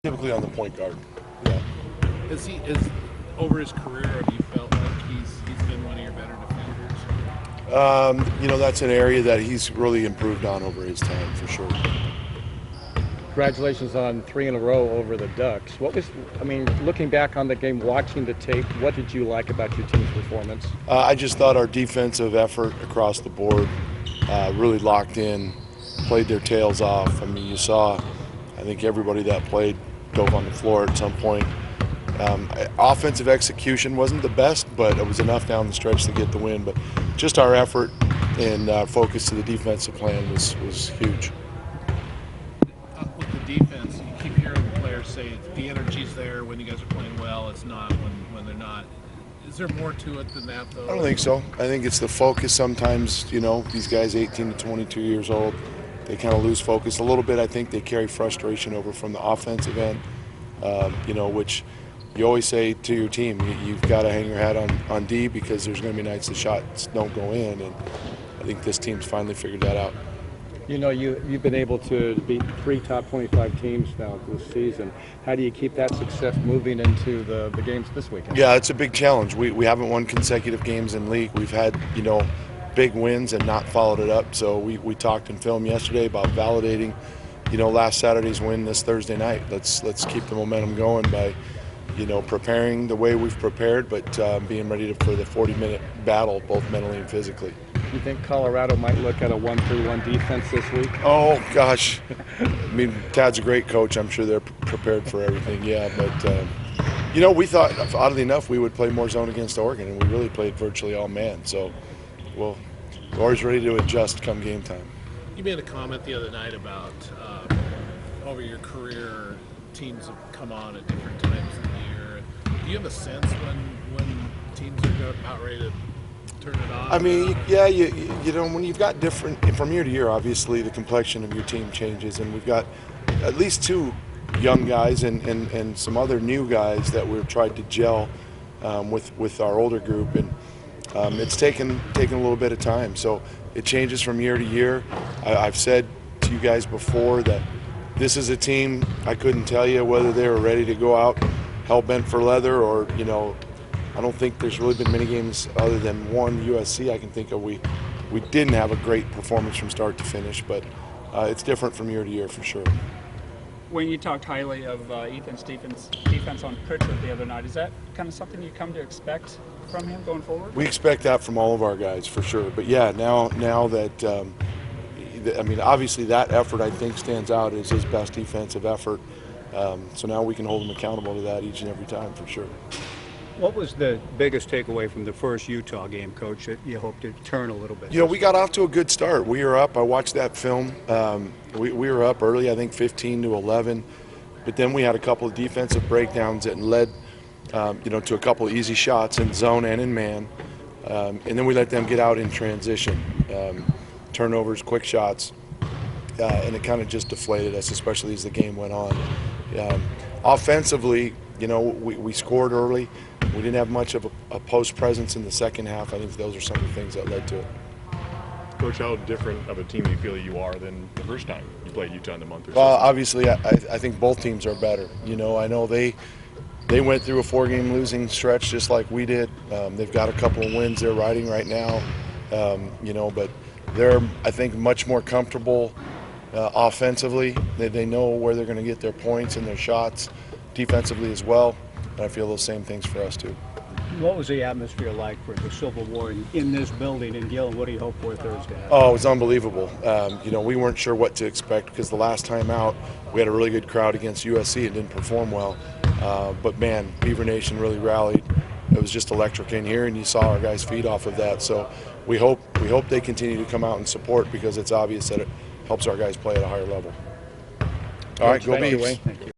Typically on the point guard. Yeah. Is over his career, have you felt like he's been one of your better defenders? That's an area that he's really improved on over his time for sure. Congratulations on 3 in a row over the Ducks. Looking back on the game, watching the tape, what did you like about your team's performance? I just thought our defensive effort across the board really locked in, played their tails off. I mean, you saw, I think everybody that played dove on the floor at some point. Offensive execution wasn't the best, but it was enough down the stretch to get the win. But just our effort and focus to the defensive plan was huge. With the defense, you keep hearing the players say the energy's there when you guys are playing well. It's not when they're not. Is there more to it than that, though? I don't think so. I think it's the focus. Sometimes, these guys 18 to 22 years old, they kind of lose focus a little bit. I think they carry frustration over from the offensive end, which you always say to your team, you've got to hang your hat on D because there's going to be nights the shots don't go in, and I think this team's finally figured that out. You've been able to beat 3 top 25 teams now this season. How do you keep that success moving into the games this weekend? Yeah, it's a big challenge. We haven't won consecutive games in league. We've had, big wins and not followed it up. So we talked in film yesterday about validating, last Saturday's win this Thursday night. Let's keep the momentum going by, preparing the way we've prepared, but being ready for the 40-minute battle, both mentally and physically. You think Colorado might look at a 1-3-1 defense this week? Oh, gosh. Tad's a great coach. I'm sure they're prepared for everything, yeah. But, we thought, oddly enough, we would play more zone against Oregon, and we really played virtually all man. So, we're always ready to adjust come game time. You made a comment the other night about over your career, teams have come on at different times of the year. Do you have a sense when teams are about ready to turn it on? I mean, yeah, when you've got different, from year to year, obviously the complexion of your team changes, and we've got at least 2 young guys and some other new guys that we've tried to gel with our older group, and it's taken a little bit of time. So it changes from year to year. I've said to you guys before that this is a team, I couldn't tell you whether they were ready to go out hell-bent for leather or, I don't think there's really been many games other than one USC I can think of. We didn't have a great performance from start to finish, but it's different from year to year for sure. When you talked highly of Ethan's defense on Pritchard the other night, is that kind of something you come to expect from him going forward? We expect that from all of our guys for sure. But yeah, now that obviously that effort I think stands out as his best defensive effort. So now we can hold him accountable to that each and every time for sure. What was the biggest takeaway from the first Utah game, Coach, that you hope to turn a little bit? We got off to a good start. We were up. I watched that film. We were up early, I think 15-11. But then we had a couple of defensive breakdowns that led, to a couple of easy shots in zone and in man. And then we let them get out in transition. Turnovers, quick shots. And it kind of just deflated us, especially as the game went on. Offensively, we scored early. We didn't have much of a post presence in the second half. I think those are some of the things that led to it. Coach, how different of a team do you feel you are than the first time you played Utah in the month or so? Well, obviously, I think both teams are better. I know they went through a 4-game losing stretch just like we did. They've got a couple of wins they're riding right now, but they're, I think, much more comfortable offensively. They know where they're going to get their points and their shots defensively as well. And I feel those same things for us too. What was the atmosphere like for the Civil War in this building in Gillen? What do you hope for Thursday? Oh, it was unbelievable. We weren't sure what to expect because the last time out we had a really good crowd against USC and didn't perform well. But man, Beaver Nation really rallied. It was just electric in here, and you saw our guys feed off of that. So we hope they continue to come out and support because it's obvious that it helps our guys play at a higher level. All right, go Beavs. Thank you.